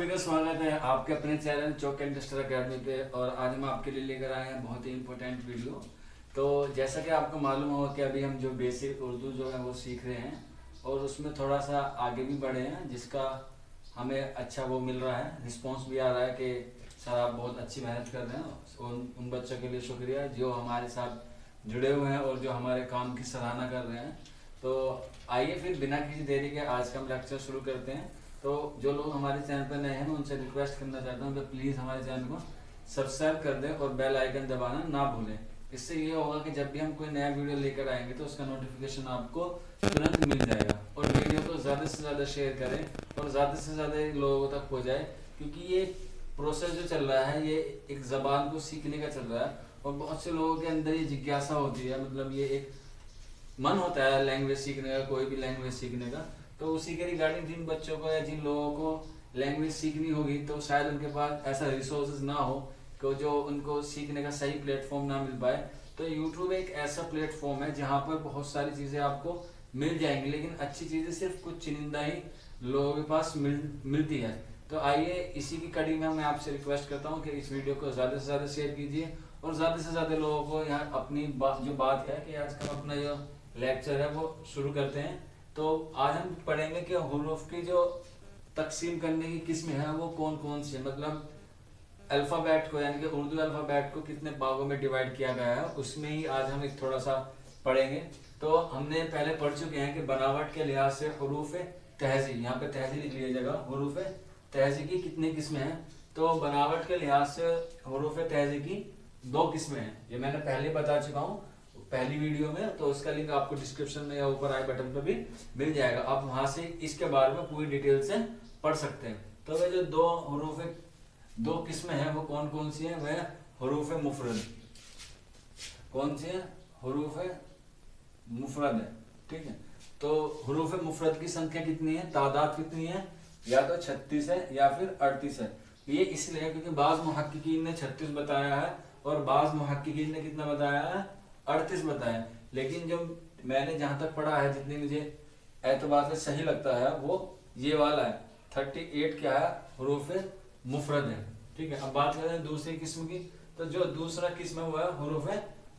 सभी का स्वागत है आपके अपने चैनल चौक इंडस्ट्रियल अकेडमी पे। और आज हम आपके लिए लेकर आए हैं बहुत ही इम्पोर्टेंट वीडियो। तो जैसा कि आपको मालूम होगा कि अभी हम जो बेसिक उर्दू जो है वो सीख रहे हैं और उसमें थोड़ा सा आगे भी बढ़े हैं, जिसका हमें अच्छा वो मिल रहा है, रिस्पॉन्स भी आ रहा है कि सर आप बहुत अच्छी मेहनत कर रहे हैं। उन बच्चों के लिए शुक्रिया जो हमारे साथ जुड़े हुए हैं और जो हमारे काम की सराहना कर रहे हैं। तो आइए फिर बिना किसी देरी के आज का हम लेक्चर शुरू करते हैं। तो जो लोग हमारे चैनल पर नए हैं मैं उनसे रिक्वेस्ट करना चाहता हूँ कि प्लीज़ हमारे चैनल को सब्सक्राइब कर दें और बेल आइकन दबाना ना भूलें। इससे ये होगा कि जब भी हम कोई नया वीडियो लेकर आएंगे तो उसका नोटिफिकेशन आपको तुरंत मिल जाएगा। और वीडियो को ज़्यादा से ज़्यादा शेयर करें और ज़्यादा से ज़्यादा लोगों तक हो जाए, क्योंकि ये प्रोसेस जो चल रहा है ये एक ज़बान को सीखने का चल रहा है और बहुत से लोगों के अंदर ये जिज्ञासा होती है, मतलब ये एक मन होता है लैंग्वेज सीखने का, कोई भी लैंग्वेज सीखने का। तो उसी के रिगार्डिंग जिन बच्चों को या जिन लोगों को लैंग्वेज सीखनी होगी तो शायद उनके पास ऐसा रिसोर्सेज ना हो कि जो उनको सीखने का सही प्लेटफॉर्म ना मिल पाए, तो यूट्यूब एक ऐसा प्लेटफॉर्म है जहाँ पर बहुत सारी चीज़ें आपको मिल जाएंगी, लेकिन अच्छी चीज़ें सिर्फ कुछ चुनिंदा ही लोगों के पास मिलती है। तो आइए इसी की कड़ी में मैं आपसे रिक्वेस्ट करता हूँ कि इस वीडियो को ज़्यादा से ज़्यादा शेयर कीजिए और ज़्यादा से ज़्यादा लोगों को यहाँ अपनी जो बात है कि आज का अपना जो लेक्चर है वो शुरू करते हैं। तो आज हम पढ़ेंगे कि हुरूफ की जो तकसीम करने की किस्में हैं वो कौन कौन सी है, मतलब अल्फ़ाबेट को यानी कि उर्दू अल्फ़ाबेट को कितने भागों में डिवाइड किया गया है, उसमें ही आज हम एक थोड़ा सा पढ़ेंगे। तो हमने पहले पढ़ चुके हैं कि बनावट के लिहाज से हुरूफ तहज़ी, यहाँ पे तहज़ी लिख लीजिएगा, हुरूफ तहज़ी की कितनी किस्में हैं। तो बनावट के लिहाज से हुरूफ तहज़ी की दो किस्में हैं, ये मैंने पहले बता चुका हूँ पहली वीडियो में, तो उसका लिंक आपको डिस्क्रिप्शन में या ऊपर आई बटन पर भी मिल जाएगा। आप वहां से इसके बारे में पूरी डिटेल से पढ़ सकते हैं। तो वे जो दो किस्में हैं वो कौन कौन सी हैं, वह हुरूफ मुफरद, कौन सी है, हुरूफ मुफरद है। ठीक है, तो हुरूफ मुफरद की संख्या कितनी है, तादाद कितनी है, या तो 36 है या फिर 38 है। ये इसलिए क्योंकि बाज़ मुहक्किकीन ने 36 बताया है और बाज़ मुहक्किकीन ने कितना बताया है, 38 बताया। लेकिन जो मैंने जहां तक पढ़ा है, जितनी मुझे एतबार से सही लगता है, वो ये वाला है, 38 क्या है, हुरूफ मुफरद है। ठीक है, अब बात करें दूसरी किस्म की, तो जो दूसरा किस्म है वो है हुरूफ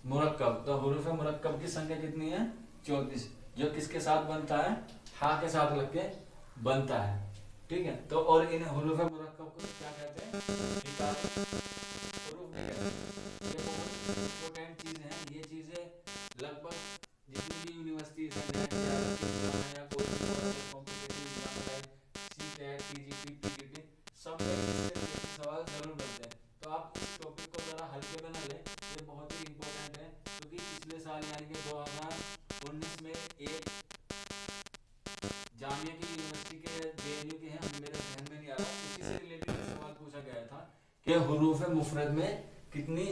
मुरक्कब। तो हुरूफ मुरक्कब की संख्या कितनी है, 34, जो किसके साथ बनता है, हा के साथ लग के बनता है। ठीक है, तो और इन हुरूफ मुरक्कब को क्या कहते हैं, इम्पोर्टेंट चीज है। ये चीजें लगभग जितनी भी यूनिवर्सिटीज हैं या कोई कॉम्पिटिटिव एग्जाम है, सीटेट, पीजीटी, पीटीटी, सब में इस तरीके के सवाल जरूर बनते हैं। तो आप इस टॉपिक को जरा हल्के में ना लें, ये बहुत ही इम्पोर्टेंट है, क्योंकि पिछले साल यानी कि 2019 में एक जामिया की यूनिवर्सिटी के जेएनयू के हैं, मेरे ध्यान में नहीं आ रहा, उसी से रिलेटेड सवाल पूछा गया था कि हुरूफ मुफरद में कितनी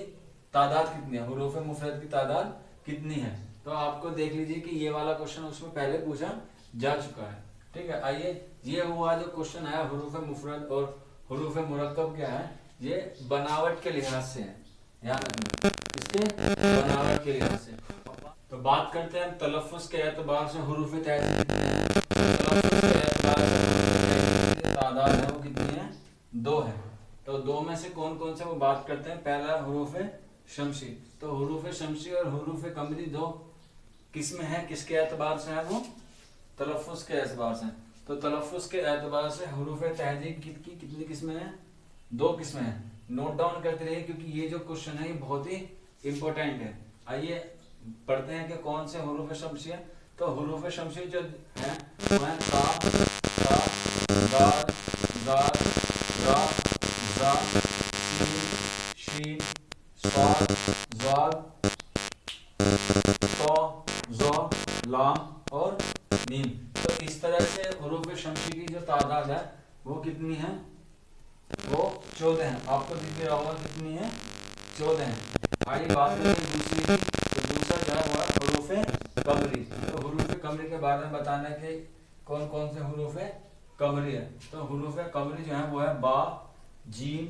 तादाद कितनी है, हुरूफ मुफरद की तादाद कितनी है। तो आपको देख लीजिए कि ये वाला क्वेश्चन उसमें पहले पूछा जा चुका है। ठीक है, आइए ये हुआ जो क्वेश्चन आया हुरूफ मुफरद और हुरूफ मुरक्कब क्या है, ये बनावट के लिहाज से है, ध्यान रखना इसके बनावट के लिहाज से। तो बात करते हैं तलफ़्फ़ुज़ के एतबार से हुरूफ तहज़ी कितने हैं। तलफ़्फ़ुज़ के एतबार से तादाद है वो कितनी है, 2 है। तो 2 में से कौन कौन से वो बात करते हैं, पहला हुरूफ शमसी। तो हुरूफ शमसी और हुरूफ कमरी दो किस्में हैं, किसके एतबार से है, वो तलफ़्फ़ुज़ के एतबार से। तो तलफ़्फ़ुज़ के एतबार से हुरूफ तहज़ी की कितनी किस्में हैं, 2 किस्में हैं। नोट डाउन करते रहिए क्योंकि ये जो क्वेश्चन है ये बहुत ही इंपॉर्टेंट है। आइए पढ़ते हैं कि कौन से हुरूफ शमसी है। तो हुरूफ शमसी जो हैं वो हैं ता, ता, दाल, जाल, रा, जा, सीन, शीन, स्वाद, ज़ाद, तो, ज़ो, लाम और मीम। तो इस तरह से हुरूफ शमसी की जो तादाद है वो कितनी है, वो 14 है। आपको दिख रहा होगा कितनी है, 14 है। आइए बात करते हैं दूसरी की। तो दूसरा जो है वो है हुरूफ कमरी। तो हुरूफ कमरी के बारे में बताना है कि कौन कौन से हुरूफ कमरी है। तो हुरूफ कमरी जो है वो है बा, जीम,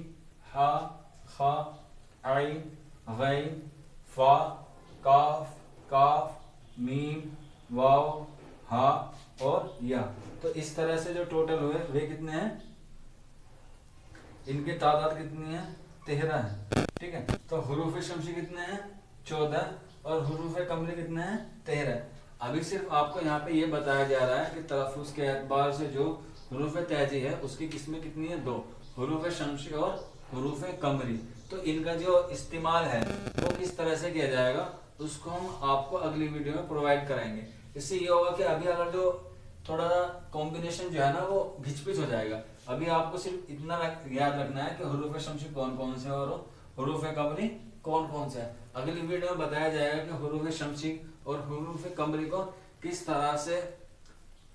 हा, खा, आइन, गैन, फा, काफ, काफ, मीम, वाव, हा और या। तो इस तरह से जो टोटल हुए वे कितने हैं, इनकी तादाद कितनी है, 13 है, ठीक है। तो हुरूफ शमसी कितने हैं, 14, और हुरूफ कमरी कितने हैं, 13। अभी सिर्फ आपको यहाँ पे ये बताया जा रहा है कि तलफ़ुज़ के एतबार से जो हुरूफ तहजी है उसकी किस्में कितनी है, 2, हुरूफ शमसी और हुरूफ कमरी। तो इनका जो इस्तेमाल है वो किस तरह से किया जाएगा उसको हम आपको अगली वीडियो में प्रोवाइड कराएंगे। इससे ये होगा कि अभी अगर जो थोड़ा कॉम्बिनेशन जो है ना वो घिचपिच हो जाएगा। अभी आपको सिर्फ इतना याद रखना है कि हुरूफ शमसी कौन कौन से और हुरूफ कमरी कौन कौन से है। अगली वीडियो में बताया जाएगा कि हुरूफ शमसी और हुरूफ कमरी को किस तरह से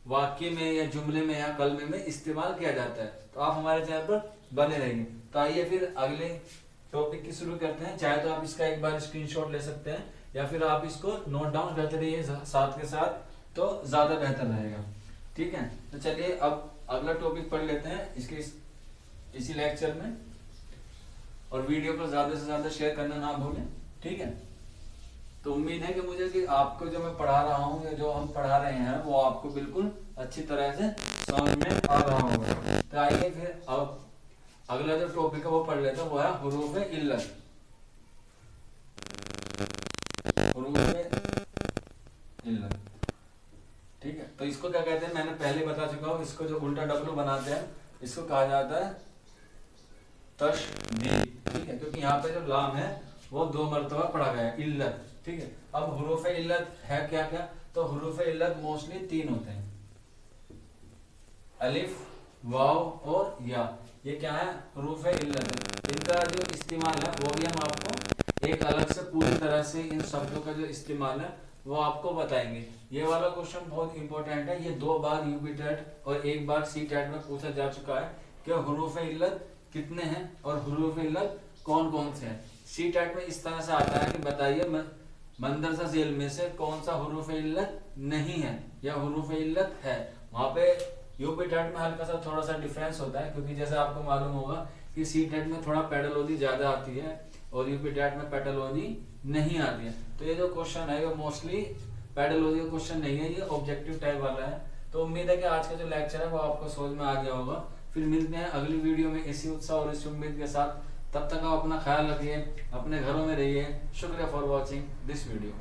वाक्य में या जुमले में या कलमे में इस्तेमाल किया जाता है। तो आप हमारे चैनल पर बने रहेंगे। तो आइए फिर अगले टॉपिक की शुरू करते हैं। चाहे तो आप इसका एक बार स्क्रीनशॉट ले सकते हैं या फिर आप इसको नोट डाउन करते रहिए साथ के साथ, तो ज्यादा बेहतर रहेगा, ठीक है। तो चलिए अब अगला टॉपिक पढ़ लेते हैं इसके इसी लेक्चर में, और वीडियो को ज्यादा से ज्यादा शेयर करना ना भूलें, ठीक है। तो उम्मीद है कि आपको जो मैं पढ़ा रहा हूँ या जो हम पढ़ा रहे हैं वो आपको बिल्कुल अच्छी तरह से समझ में आ रहा होगा। तो आइए फिर अब अगला जो टॉपिक है वो पढ़ लेते हैं, वो है हुरूफ इल्लत। हुरूफ इल्लत, ठीक है। तो इसको क्या कहते हैं मैंने पहले बता चुका हूँ। इसको जो उल्टा डब्लू बनाते हैं इसको कहा जाता है तशदीद, ठीक है, क्योंकि यहाँ पे जो लाम है वो 2 मरतबा पढ़ा गया है, इल्लत, ठीक है। अब हुरूफ इल्लत है क्या क्या, तो हुरूफ इल्लत मोस्टली 3 होते हैं, अलिफ, वाव और या। ये क्या है, हुरूफ इल्लत। इनका जो इस्तेमाल है वो भी हम आपको एक अलग से पूरी तरह से इन शब्दों का जो इस्तेमाल है वो आपको बताएंगे। ये वाला क्वेश्चन बहुत इंपॉर्टेंट है। ये 2 बार यूपी टेट और 1 बार सी टेट में पूछा जा चुका है कि हुरूफ इल्लत कितने हैं और हुरूफ इल्लत कौन कौन से हैं। सी टेट में इस तरह से आता है कि बताइए मंदरजा झेल में से कौन सा हुरूफ इल्लत नहीं है या हुरूफ इल्लत है। वहां पे यूपी टेट में हल्का सा थोड़ा सा डिफरेंस होता है, क्योंकि जैसे आपको मालूम होगा कि सी टेट में थोड़ा पेडोलॉजी ज्यादा आती है और यूपी टेट में पेडोलॉजी नहीं आती है। तो ये जो क्वेश्चन है वो मोस्टली पेडोलॉजी का क्वेश्चन नहीं है, ये ऑब्जेक्टिव टाइप वाला है। तो उम्मीद है कि आज का जो लेक्चर है वो आपको समझ में आ गया होगा। फिर मिलते हैं अगली वीडियो में इसी उत्साह और इसी उम्मीद के साथ। तब तक आप अपना ख्याल रखिए, अपने घरों में रहिए। शुक्रिया फॉर वॉचिंग दिस वीडियो।